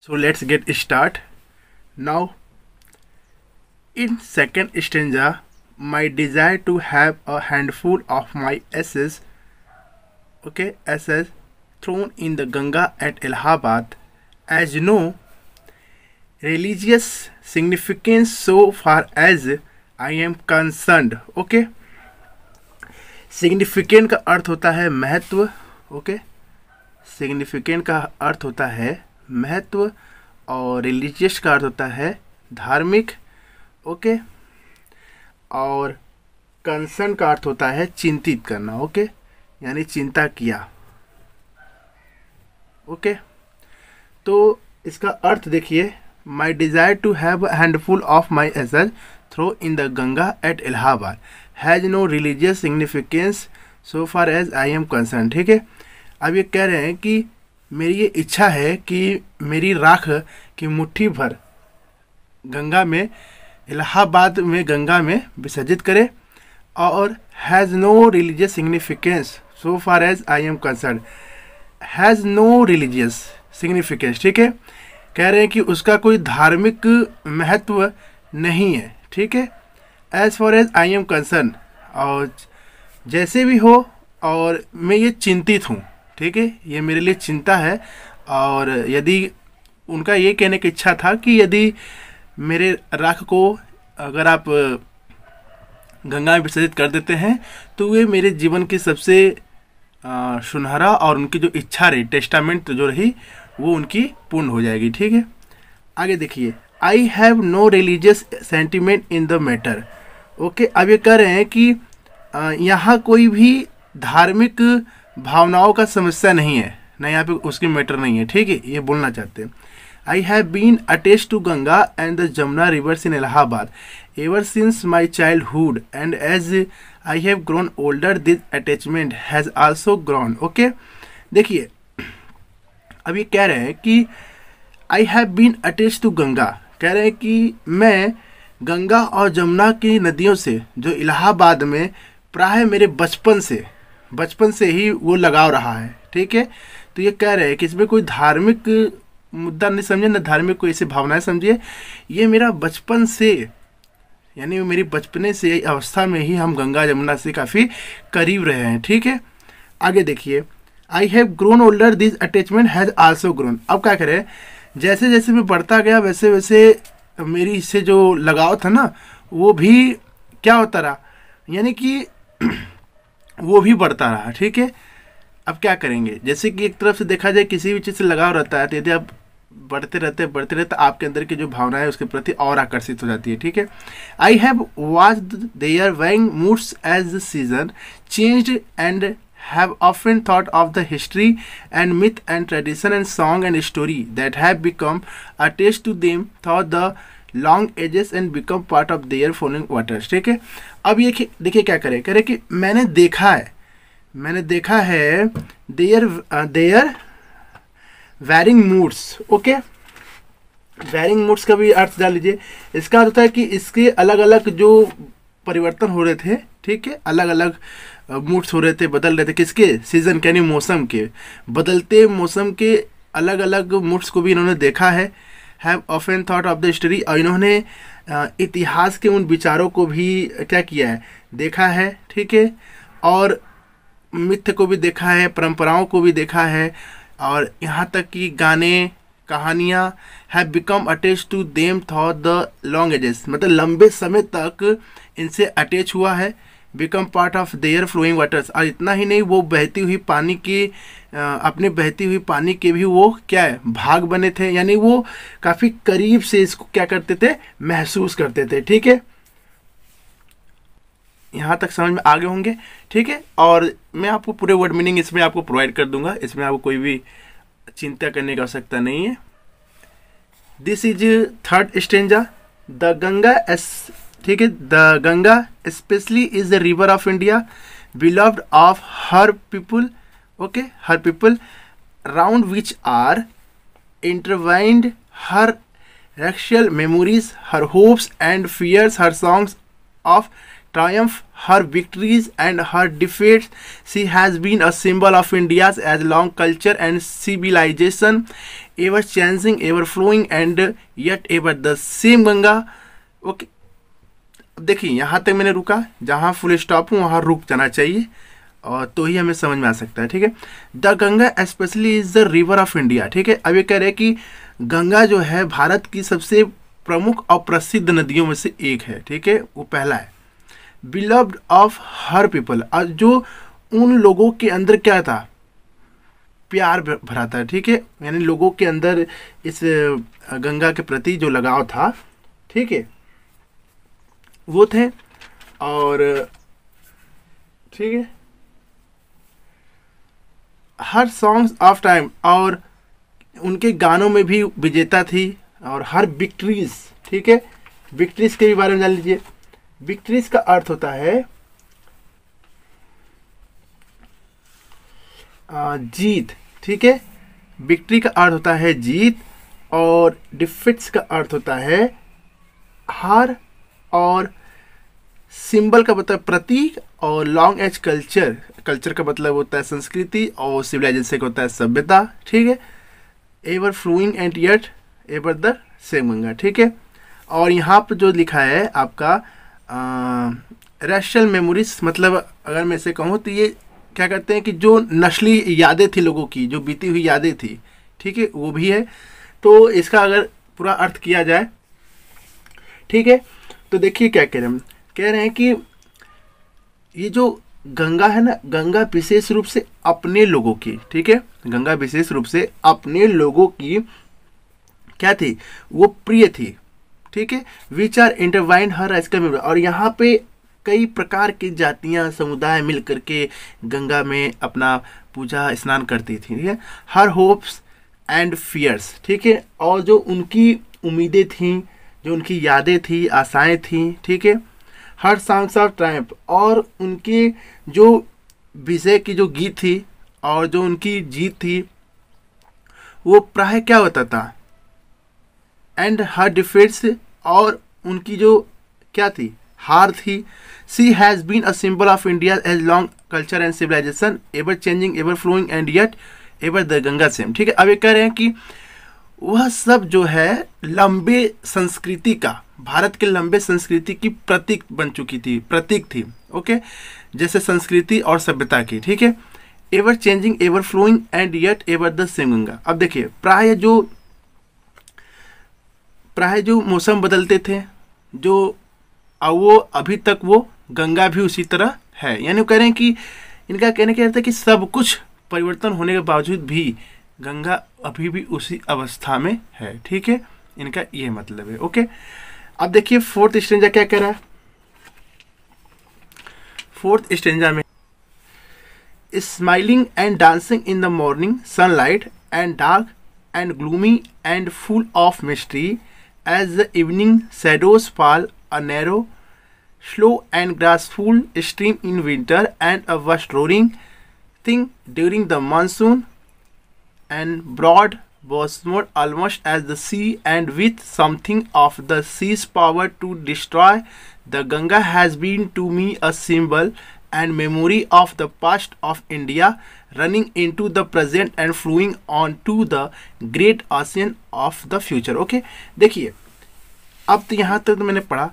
So let's get start. Now, in second stanza, my desire to have a handful of my ashes, ashes thrown in the Ganga at Allahabad, as you know, religious significance so far as I am concerned. Significant का अर्थ होता है महत्व. Significant का अर्थ होता है महत्व और रिलीजियस का अर्थ होता है धार्मिक. और कंसर्न का अर्थ होता है चिंतित करना. यानी चिंता किया. तो इसका अर्थ देखिए, my desire to have a handful of my ashes throw in the Ganga at Allahabad has no religious significance so far as I am concern. ठीक है, अब ये कह रहे हैं कि मेरी ये इच्छा है कि मेरी राख की मुट्ठी भर गंगा में, इलाहाबाद में गंगा में विसर्जित करे, और has no religious significance so far as I am concerned. Has no religious significance. ठीक है, कह रहे हैं कि उसका कोई धार्मिक महत्व नहीं है. ठीक है, as far as I am concerned, और जैसे भी हो, और मैं ये चिंतित हूँ. ठीक है, ये मेरे लिए चिंता है. और यदि उनका ये कहने की इच्छा था कि यदि मेरे राख को अगर आप गंगा में विसर्जित कर देते हैं तो वे मेरे जीवन की सबसे सुनहरा और उनकी जो इच्छा रही, टेस्टामेंट जो रही, वो उनकी पूर्ण हो जाएगी. ठीक है, आगे देखिए, I have no religious sentiment in the matter. अब ये कह रहे हैं कि यहाँ कोई भी धार्मिक भावनाओं का समस्या नहीं है ना, यहाँ पे उसकी मैटर नहीं है. ठीक है, ये बोलना चाहते हैं. I have been attach to Ganga and the Jamuna rivers in Allahabad ever since my childhood and as I have grown older this attachment has also grown. देखिए, अब ये कह रहे हैं कि I have been attach to Ganga. कह रहे हैं कि मैं गंगा और जमुना की नदियों से, जो इलाहाबाद में प्राय मेरे बचपन से ही वो लगाव रहा है. ठीक है, तो ये कह रहे हैं कि इसमें कोई धार्मिक मुद्दा नहीं समझे, न धार्मिक कोई ऐसी भावनाएं समझिए. ये मेरा बचपन से, यानी मेरी बचपने से अवस्था में ही हम गंगा जमुना से काफ़ी करीब रहे हैं. ठीक है, आगे देखिए, I have grown older this attachment has also grown. अब क्या करें, जैसे जैसे मैं बढ़ता गया वैसे वैसे मेरी इससे जो लगाव था ना, वो भी क्या होता रहा, यानी कि वो भी बढ़ता रहा. ठीक है, अब क्या करेंगे, जैसे कि एक तरफ से देखा जाए किसी भी चीज़ से लगाव रहता है, तो यदि आप बढ़ते रहते आपके अंदर की जो भावना है उसके प्रति और आकर्षित हो जाती है. ठीक है, I have watched their varying moods as the season changed and have often thought of the history and myth and tradition and song and story that have become attached to them through the long ages and become part of their flowing waters. ठीक है, अब ये देखिए क्या करे, कह रहे कि मैंने देखा है their varying moods. Varying moods का भी अर्थ डाल लीजिए. इसका अर्थ होता है कि इसके अलग अलग जो परिवर्तन हो रहे थे. ठीक है, अलग अलग मूड्स हो रहे थे, बदल रहे थे. किसके? सीजन यानी मौसम के, बदलते मौसम के अलग अलग मूड्स को भी इन्होंने देखा है. Have often thought of the history, और इन्होंने इतिहास के उन विचारों को भी क्या किया है, देखा है. ठीक है, और मिथ्य को भी देखा है, परंपराओं को भी देखा है, और यहाँ तक कि गाने, कहानियाँ have become attach to them through the long ages, मतलब लंबे समय तक इनसे अटैच हुआ है. Become part of their flowing waters, और इतना ही नहीं, वो बहती हुई पानी की अपने बहती हुई पानी के भी वो क्या है, भाग बने थे. यानी वो काफ़ी करीब से इसको क्या करते थे, महसूस करते थे. ठीक है, यहाँ तक समझ में आगे होंगे. ठीक है, और मैं आपको पूरे वर्ड मीनिंग इसमें आपको प्रोवाइड कर दूंगा, इसमें आपको कोई भी चिंता करने की आवश्यकता नहीं है. This is third stanza. The Ganga ठीक है, the Ganga specially is the river of India beloved of her people. Her people round which are intertwined her racial memories, her hopes and fears, her songs of triumph, her victories and her defeats. She has been a symbol of India's as long culture and civilization, ever changing, ever flowing and yet ever the same Ganga. Okay, अब देखिए यहाँ तक मैंने रुका, जहाँ full stop हूँ वहाँ रुक जाना चाहिए और तो ही हमें समझ में आ सकता है, ठीक है। The Ganga specially is the river of India, ठीक है। अब ये कह रहे हैं कि गंगा जो है भारत की सबसे प्रमुख और प्रसिद्ध नदियों में से एक है, ठीक है, वो पहला है। बिलव्ड ऑफ हर पीपल, और जो उन लोगों के अंदर क्या था, प्यार भरा था, ठीक है, यानी लोगों के अंदर इस गंगा के प्रति जो लगाव था, ठीक है, वो थे। और ठीक है, हर सॉन्ग्स ऑफ टाइम, और उनके गानों में भी विजेता थी, और हर विक्ट्रीज, ठीक है, विक्ट्रीज के भी बारे में जान लीजिए। विक्ट्रीज का अर्थ होता है जीत, ठीक है, विक्ट्री का अर्थ होता है जीत, और डिफिट्स का अर्थ होता है हार, और सिंबल का मतलब प्रतीक, और लॉन्ग एज कल्चर, कल्चर का मतलब होता है संस्कृति, और सिविलाइजेशन का होता है सभ्यता, ठीक है। Ever flowing and yet ever the same Ganga, ठीक है। और यहाँ पर जो लिखा है आपका रेशल मेमोरीज, मतलब अगर मैं इसे कहूँ तो ये क्या कहते हैं कि जो नस्ली यादें थी लोगों की, जो बीती हुई यादें थी, ठीक है, वो भी है। तो इसका अगर पूरा अर्थ किया जाए, ठीक है, तो देखिए क्या कह रहे हैं कि ये जो गंगा है ना, गंगा विशेष रूप से अपने लोगों की, ठीक है, गंगा विशेष रूप से अपने लोगों की क्या थी, वो प्रिय थी, ठीक है। विच आर इंटरवाइंड हर एस्कल, और यहाँ पे कई प्रकार की जातियाँ समुदाय मिल करके गंगा में अपना पूजा स्नान करती थी, ठीक है। हर होप्स एंड फियर्स, ठीक है, और जो उनकी उम्मीदें थीं, जो उनकी यादें थी, आशाएं थी, ठीक है। हर सॉन्ग्स ऑफ ट्रायम्फ, और उनकी जो विजय की जो गीत थी और जो उनकी जीत थी, वो प्राय क्या होता था, एंड हर डिफीट्स, और उनकी जो क्या थी, हार थी। She has been a symbol of India age long culture and civilisation, ever changing, ever flowing and yet ever the Ganga same, ठीक है। अब ये कह रहे हैं कि वह सब जो है लंबे संस्कृति का, भारत के लंबे संस्कृति की प्रतीक बन चुकी थी, प्रतीक थी, ओके, जैसे संस्कृति और सभ्यता की, ठीक है। Ever changing, ever flowing and yet ever the same Ganga. अब देखिए प्राय जो मौसम बदलते थे, जो वो अभी तक वो गंगा भी उसी तरह है, यानी वो कह रहे हैं कि इनका कहने का अर्थ है कि सब कुछ परिवर्तन होने के बावजूद भी गंगा अभी भी उसी अवस्था में है, ठीक है, इनका ये मतलब है, ओके। अब देखिए फोर्थ स्टेंजा क्या कह रहा है। फोर्थ स्टेंजा में smiling and dancing in the morning sunlight and dark and gloomy and full of mystery as the evening shadows fall, a narrow, slow and graceful stream in winter, and a vast roaring thing during the monsoon, and broad bosomed almost as the sea, and with something of the sea's power to destroy, the Ganga has been to me a symbol and memory of the past of India, running into the present and flowing on to the great ocean of the future, okay। देखिए अब तो यहाँ तक तो मैंने पढ़ा,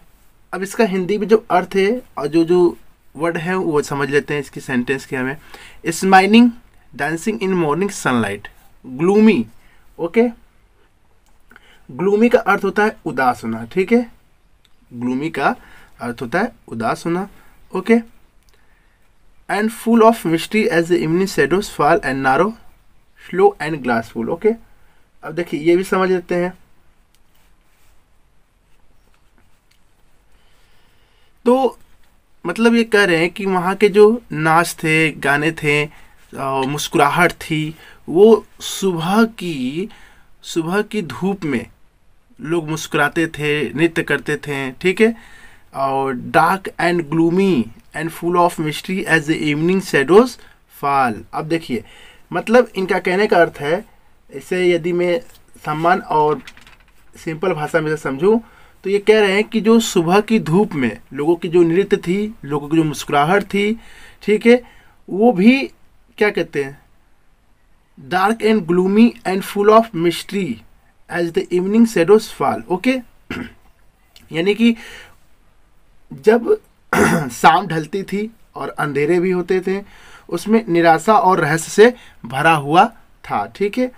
अब इसका हिंदी में जो अर्थ है और जो वर्ड है वो समझ लेते हैं इसकी सेंटेंस के हमें। Smiling, dancing in morning sunlight, gloomy, okay, gloomy का अर्थ होता है उदास होना, ठीक है, ग्लूमी का अर्थ होता है उदास होना, okay. And full of mystery as the evening shadows fall and narrow, slow and glassful, okay. अब देखिए ये भी समझ लेते हैं। तो मतलब ये कह रहे हैं कि वहाँ के जो नाच थे, गाने थे, मुस्कुराहट थी, वो सुबह की धूप में लोग मुस्कुराते थे, नृत्य करते थे, ठीक है। और dark and gloomy and full of mystery as the evening shadows fall. अब देखिए मतलब इनका कहने का अर्थ है, इसे यदि मैं सम्मान और सिंपल भाषा में से समझूं तो ये कह रहे हैं कि जो सुबह की धूप में लोगों की जो नृत्य थी, लोगों की जो मुस्कुराहट थी, ठीक है, वो भी क्या कहते हैं, dark and gloomy and full of mystery as the evening shadows fall. Okay, यानी कि जब शाम ढलती थी और अंधेरे भी होते थे, उसमें निराशा और रहस्य से भरा हुआ था। ठीक है,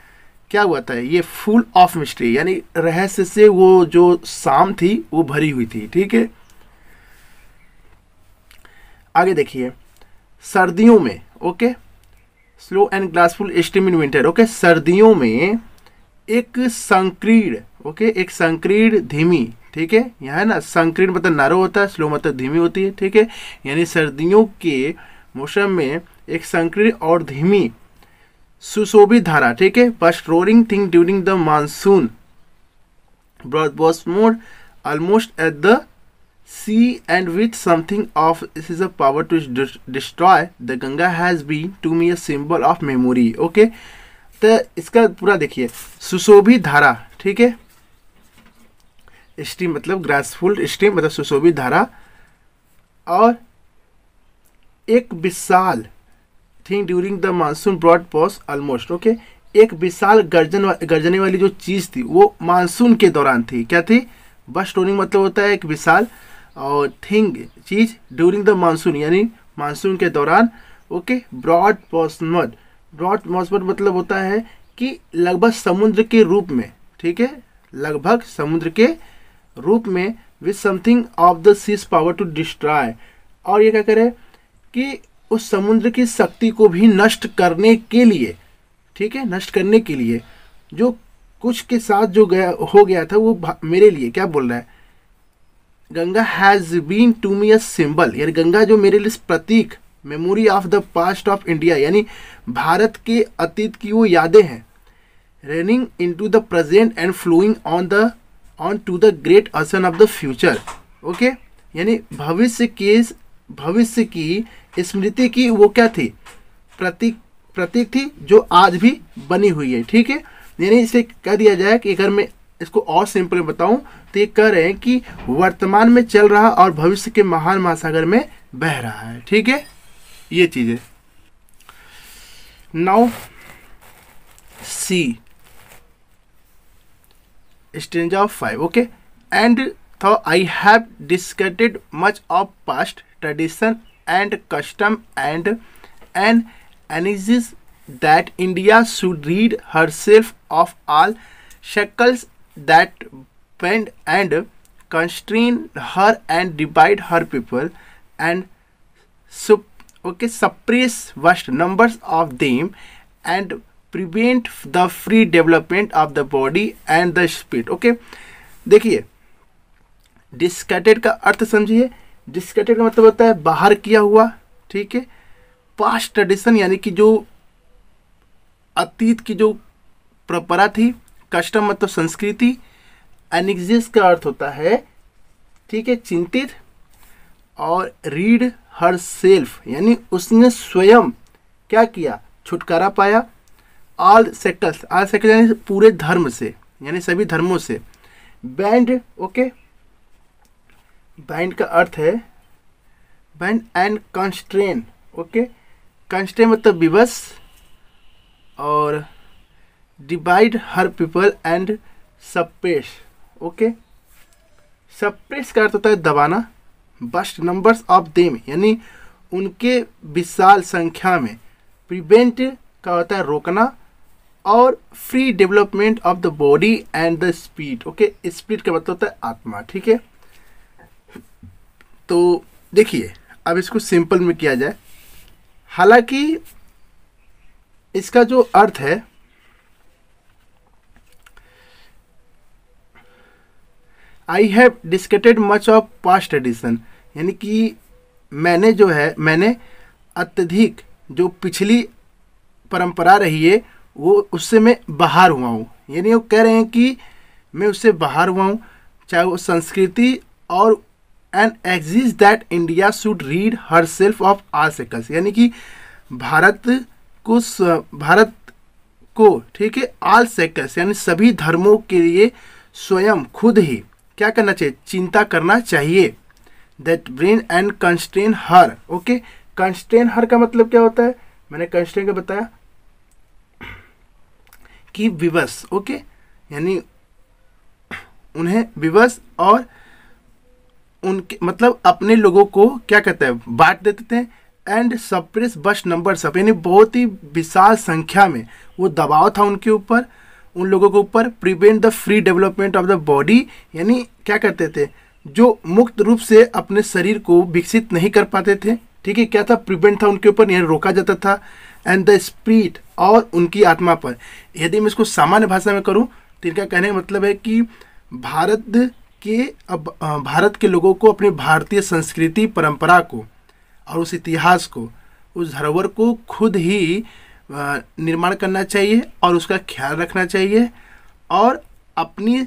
क्या हुआ था, ये फुल ऑफ मिस्ट्री यानी रहस्य से वो जो शाम थी वो भरी हुई थी। ठीक है, आगे देखिए, सर्दियों में, okay, slow and glassful steam in winter. Okay, सर्दियों में एक संकीर्ण, ओके, एक संकीर्ण धीमी, ठीक है, यहाँ है ना, संकीर्ण मतलब नारो होता है, स्लो मतलब धीमी होती है। ठीक है, यानी सर्दियों के मौसम में एक संकीर्ण और धीमी सुशोभित धारा, ठीक है, vast rolling thing during the monsoon was more almost at the sea and with something of this is a power to destroy the Ganga has been to me a symbol of memory। Okay, तो इसका पूरा देखिए, सुशोभित धारा, ठीक है, stream मतलब ग्रासफुल stream मतलब सुशोभित धारा, और एक विशाल thing during the monsoon broad pause almost. Okay, एक विशाल गर्जने वाली जो चीज़ थी वो मानसून के दौरान थी। क्या थी, बस टोनिंग मतलब होता है एक विशाल, और थिंग चीज ड्यूरिंग द मानसून यानी मानसून के दौरान। ओके, ब्रॉड पॉसमड, ब्रॉड पॉसमड मतलब होता है कि लगभग समुद्र के रूप में, ठीक है, लगभग समुद्र के रूप में, with something of the sea's power to destroy, और ये क्या करे कि उस समुद्र की शक्ति को भी नष्ट करने के लिए, ठीक है, नष्ट करने के लिए जो कुछ के साथ जो हो गया था वो मेरे लिए क्या बोल रहा है, Ganga has been to me a symbol, यानी गंगा जो मेरे लिए प्रतीक, memory of the past of India, यानी भारत के अतीत की वो यादें हैं, running into the present and flowing on to the great ocean of the future. Okay, यानी भविष्य की स्मृति की वो क्या थी, प्रतीक थी, जो आज भी बनी हुई है। ठीक है, यानी इसे कह दिया जाए कि अगर मैं इसको और सिंपल बताऊं तो ये कह रहे हैं कि वर्तमान में चल रहा और भविष्य के महान महासागर में बह रहा है। ठीक है, ये चीजें। Now see stanza of 5। Okay, and though I have discarded much of past tradition and custom and an analysis that India should rid herself of all shackles that bend and constrain her and divide her people and suppress vast numbers of them and prevent the free development of the body and the spirit। Okay, देखिए, डिस्कटेड का अर्थ समझिए। डिस्कटेड का मतलब होता है बाहर किया हुआ, ठीक है, पास्ट ट्रेडिशन यानी कि जो अतीत की जो परंपरा थी, कस्टम मतलब संस्कृति, एनिक्सिस का अर्थ होता है, ठीक है, चिंतित, और रीड हर सेल्फ यानी उसने स्वयं क्या किया, छुटकारा पाया, ऑल सेक्टर्स यानी पूरे धर्म से यानी सभी धर्मों से, बैंड, ओके, बैंड का अर्थ है bind and constrain. Okay, constrain मतलब विवश, और divide her people and suppress. Okay, suppress का अर्थ होता है दबाना, बस्ट नंबर्स ऑफ देम यानी उनके विशाल संख्या में, प्रिवेंट का होता है रोकना, और free development of the body and the spirit. Okay, spirit का मतलब होता है आत्मा। ठीक है, तो देखिए अब इसको सिंपल में किया जाए। हालांकि इसका जो अर्थ है, I have discarded much of past tradition यानी कि मैंने अत्यधिक जो पिछली परंपरा रही है वो उससे मैं बाहर हुआ हूँ, यानी वो कह रहे हैं कि मैं उससे बाहर हुआ हूँ, चाहे वो संस्कृति, और and exist that India should rid herself of all shackles यानी कि भारत को ठीक है, आल सेकल्स यानी सभी धर्मों के लिए स्वयं खुद ही क्या करना चाहिए, चिंता करना चाहिए। That brain and constrain her. Okay, constrain her का मतलब क्या होता है, मैंने कंस्ट्रेन का बताया कि विवश। ओके, यानी उन्हें विवश और उनके मतलब अपने लोगों को क्या कहते हैं, बांट देते थे। एंड सप्रेस बस्ट नंबर सब, यानी बहुत ही विशाल संख्या में वो दबाव था उनके ऊपर, उन लोगों के ऊपर। Prevent the free development of the body, यानी क्या करते थे, जो मुक्त रूप से अपने शरीर को विकसित नहीं कर पाते थे। ठीक है, क्या था, प्रिवेंट था उनके ऊपर, यानी रोका जाता था। एंड द स्पिरिट, और उनकी आत्मा पर। यदि मैं इसको सामान्य भाषा में करूं तो इनका कहने का मतलब है कि भारत के लोगों को अपनी भारतीय संस्कृति परंपरा को और उस इतिहास को, उस धरोहर को खुद ही निर्माण करना चाहिए और उसका ख्याल रखना चाहिए, और अपनी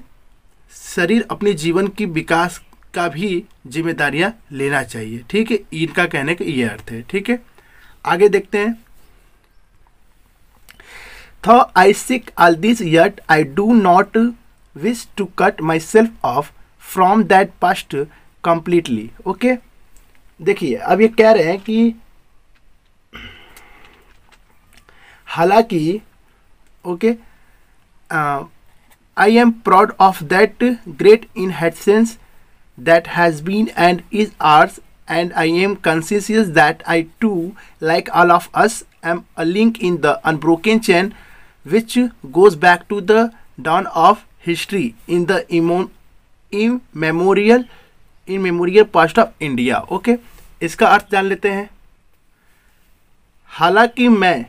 शरीर अपने जीवन की विकास का भी जिम्मेदारियां लेना चाहिए। ठीक है, इनका कहने का ये अर्थ है। ठीक है, आगे देखते हैं। Though I seek all this, yet I do not wish to cut myself off from that past completely. Okay? देखिए, अब ये कह रहे हैं कि हालांकि okay, I am proud of that great inheritance that has been and is ours, and I am conscious that I too, like all of us, am a link in the unbroken chain which goes back to the dawn of history in the immemorial past of India. Okay, इसका अर्थ जान लेते हैं। हालांकि मैं,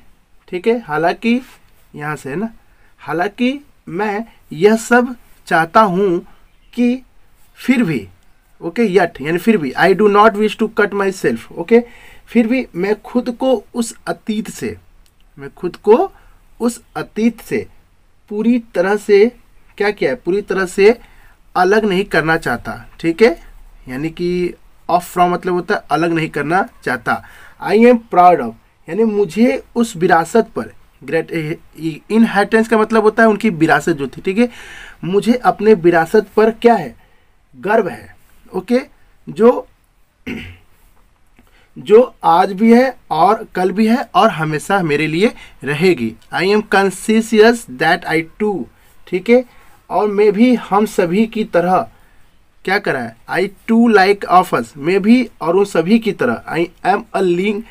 ठीक है, हालांकि यहाँ से है ना, हालांकि मैं यह सब चाहता हूँ कि फिर भी, ओके, यट यानी फिर भी, I do not wish to cut myself. Okay, फिर भी मैं खुद को उस अतीत से, पूरी तरह से क्या किया है, पूरी तरह से अलग नहीं करना चाहता। ठीक है, यानी कि ऑफ फ्रॉम मतलब होता है अलग नहीं करना चाहता। आई एम प्राउड ऑफ, यानी मुझे उस विरासत पर, ग्रेट इनहेरिटेंस का मतलब होता है उनकी विरासत जो थी। ठीक है, मुझे अपने विरासत पर क्या है, गर्व है। ओके, जो आज भी है और कल भी है और हमेशा मेरे लिए रहेगी। I am conscious that I too, ठीक है, और मैं भी हम सभी की तरह क्या करा है, आई टू लाइक ऑफ अस, मैं भी और उन सभी की तरह, I am a link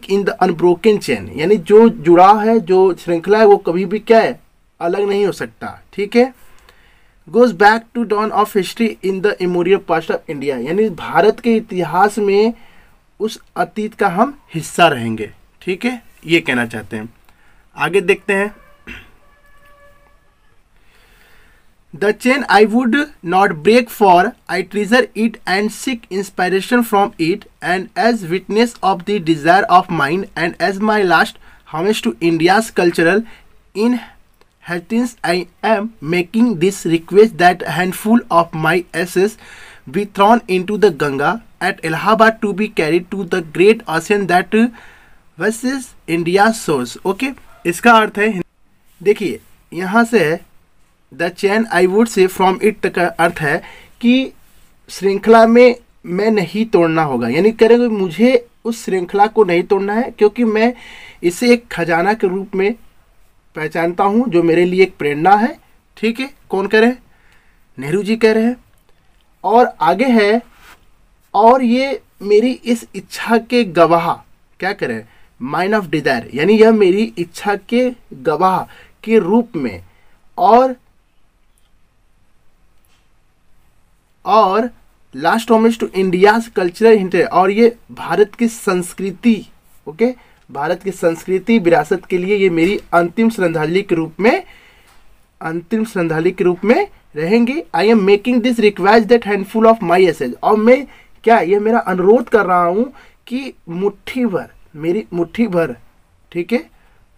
in the unbroken chain, यानी जो जुड़ाव है, जो श्रृंखला है, वो कभी भी क्या है, अलग नहीं हो सकता। ठीक है, goes back to dawn of history in the immemorial past of India, यानी भारत के इतिहास में उस अतीत का हम हिस्सा रहेंगे। ठीक है, ये कहना चाहते हैं। आगे देखते हैं। The chain I would not break for I treasure it and seek inspiration from it, and as witness of the desire of mind and as my last homage to India's cultural inheritance, I am making this request that a handful of my ashes be thrown into the Ganga at Allahabad to be carried to the great ocean that versus India's source. Okay, इसका अर्थ है, देखिए यहाँ से the chain I would say from it तक का अर्थ है कि श्रृंखला में मैं नहीं तोड़ना होगा, यानी करेंगे मुझे उस श्रृंखला को नहीं तोड़ना है, क्योंकि मैं इसे एक खजाना के रूप में पहचानता हूँ जो मेरे लिए एक प्रेरणा है। ठीक है, कौन कह रहे हैं, नेहरू जी कह रहे हैं। और आगे है, और ये मेरी इस इच्छा के गवाह, क्या कह रहे हैं, माइंड ऑफ डिजायर, यानी यह मेरी इच्छा के गवाह के रूप में, और last homage to India's cultural हिंटे, और ये भारत की संस्कृति, ओके, भारत की संस्कृति विरासत के लिए ये मेरी अंतिम श्रद्धांजलि के रूप में रहेंगी। I am making this request that handful of my ashes, और मैं क्या, ये मेरा अनुरोध कर रहा हूँ कि मुट्ठी भर, मेरी मुट्ठी भर, ठीक है,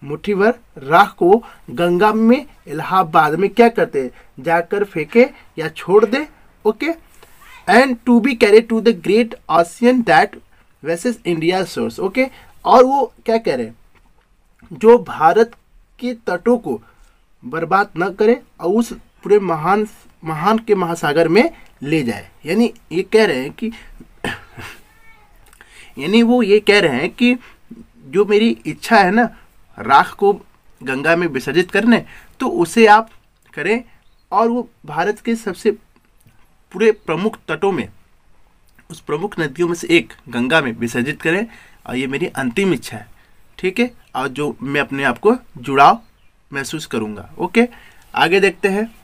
मुट्ठी भर राख को गंगा में, इलाहाबाद में क्या करते, जाकर फेंके या छोड़ दे। Okay, and to be carry to the great ocean that washes India shores. Okay, और वो क्या कह रहे हैं, जो भारत के तटों को बर्बाद न करे और उस पूरे महान महान के महासागर में ले जाए। यानी ये कह रहे हैं कि यानी वो ये कह रहे हैं कि जो मेरी इच्छा है ना राख को गंगा में विसर्जित करने, तो उसे आप करें और वो भारत के सबसे पूरे प्रमुख तटों में, उस प्रमुख नदियों में से एक गंगा में विसर्जित करें। और ये मेरी अंतिम इच्छा है, ठीक है, और जो मैं अपने आप को जुड़ाव महसूस करूँगा। ओके, आगे देखते हैं।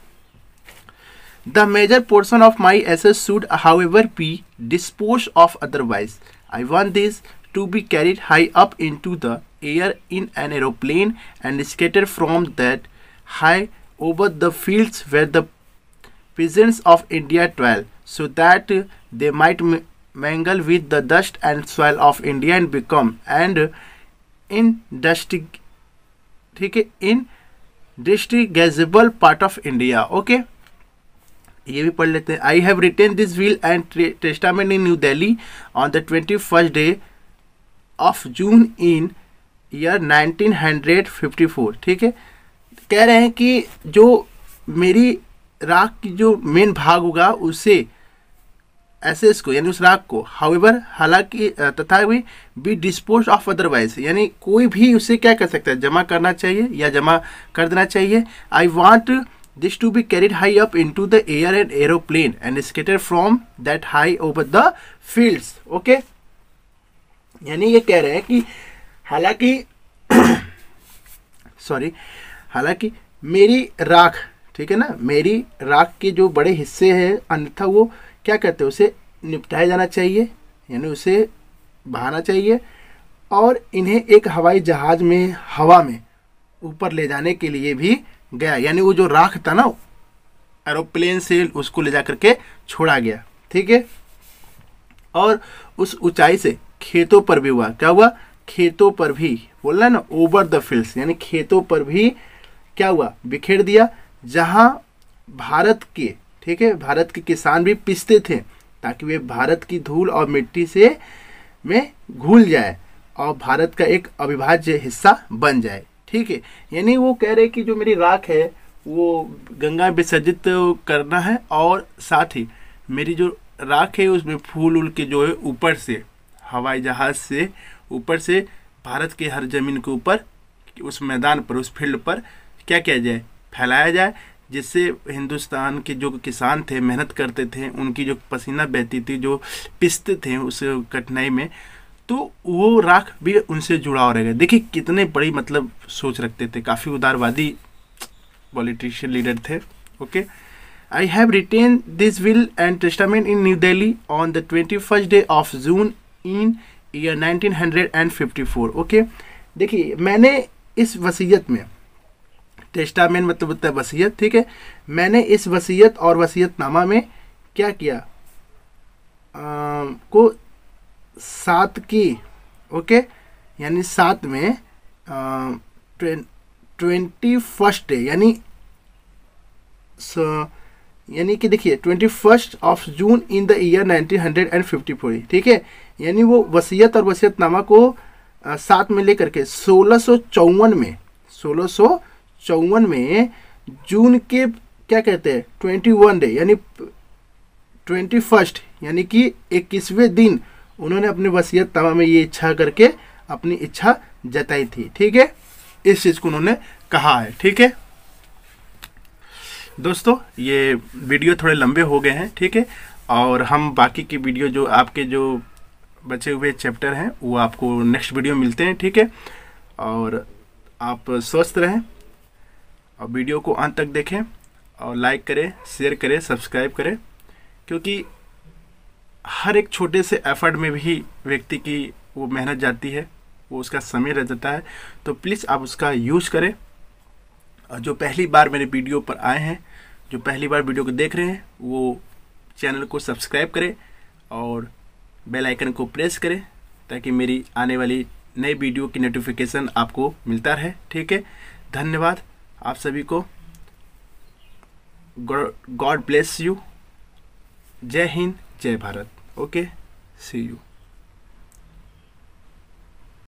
The major portion of my assets should however be dispose of otherwise. I want this to be carried high up into the air in an aeroplane and scattered from that high over the fields where the peasants of India dwell, so that they might mingle with the dust and soil of India and become indistinguishable part of India. Okay, ये भी पढ़ लेते हैं। I have written this will and testament in New Delhi on the 21st day of June in year 1954। ठीक है, कह रहे हैं कि जो मेरी राख की जो मेन भाग होगा उसे एसेस को यानी उस राख को हाउएवर हालांकि तथा बी डिस्पोज ऑफ अदरवाइज, यानी कोई भी उसे क्या कर सकता है, जमा करना चाहिए या जमा कर देना चाहिए। I want this to be carried high up into the air and aeroplane and scattered from that high over the fields. Okay, यानी ये कह रहे हैं कि हालांकि मेरी राख, ठीक है ना, मेरी राख के जो बड़े हिस्से हैं अन्यथा वो क्या कहते हैं, उसे निपटाया जाना चाहिए, यानी उसे बहाना चाहिए और इन्हें एक हवाई जहाज में हवा में ऊपर ले जाने के लिए भी गया। यानी वो जो राख था ना एरोप्लेन से उसको ले जा करके छोड़ा गया। ठीक है, और उस ऊंचाई से खेतों पर भी हुआ। क्या हुआ, खेतों पर भी बोलना है ना, ओवर द फील्ड्स, यानी खेतों पर भी क्या हुआ, बिखेर दिया, जहां भारत के, ठीक है, भारत के किसान भी पिसते थे ताकि वे भारत की धूल और मिट्टी से में घुल जाए और भारत का एक अविभाज्य हिस्सा बन जाए। ठीक है, यानी वो कह रहे कि जो मेरी राख है वो गंगा में विसर्जित करना है और साथ ही मेरी जो राख है उसमें फूल उल के जो है ऊपर से हवाई जहाज से ऊपर से भारत के हर जमीन के ऊपर उस मैदान पर, उस फील्ड पर क्या किया जाए, फैलाया जाए, जिससे हिंदुस्तान के जो किसान थे, मेहनत करते थे, उनकी जो पसीना बहती थी, जो पिसते थे उस कठिनाई में, तो वो राख भी उनसे जुड़ा रहेगा। देखिए कितने बड़ी मतलब सोच रखते थे, काफ़ी उदारवादी पॉलिटिशियन लीडर थे। Okay, I have written this will and testament in New Delhi on the 21st day of June in year 1954। Okay, देखिए मैंने इस वसीयत में, टेस्टामेंट मतलब होता है वसीयत, ठीक है, मैंने इस वसीयत और वसीयतनामा में क्या किया, को 7 की, ओके, यानी 7 में 21st डे यानी कि देखिए 21st of June in the year 1954। ठीक है, यानी वो वसीयत और वसीयतनामा को 7 में लेकर के 1654 में जून के क्या कहते हैं 21 डे यानी 21st यानी कि 21वें दिन उन्होंने अपने वसीयतनामा में ये इच्छा करके अपनी इच्छा जताई थी। ठीक है, इस चीज़ को उन्होंने कहा है। ठीक है दोस्तों, ये वीडियो थोड़े लंबे हो गए हैं, ठीक है, और हम बाकी की वीडियो जो आपके जो बचे हुए चैप्टर हैं वो आपको नेक्स्ट वीडियो मिलते हैं। ठीक है, और आप स्वस्थ रहें और वीडियो को अंत तक देखें और लाइक करें, शेयर करें, सब्सक्राइब करें, क्योंकि हर एक छोटे से एफर्ट में भी व्यक्ति की वो मेहनत जाती है, वो उसका समय रह जाता है। तो प्लीज़ आप उसका यूज़ करें। और जो पहली बार मेरे वीडियो पर आए हैं, जो पहली बार वीडियो को देख रहे हैं, वो चैनल को सब्सक्राइब करें और बेल आइकन को प्रेस करें ताकि मेरी आने वाली नई वीडियो की नोटिफिकेशन आपको मिलता रहे। ठीक है, धन्यवाद आप सभी को। God bless you. जय हिंद, जय भारत। Okay, C you.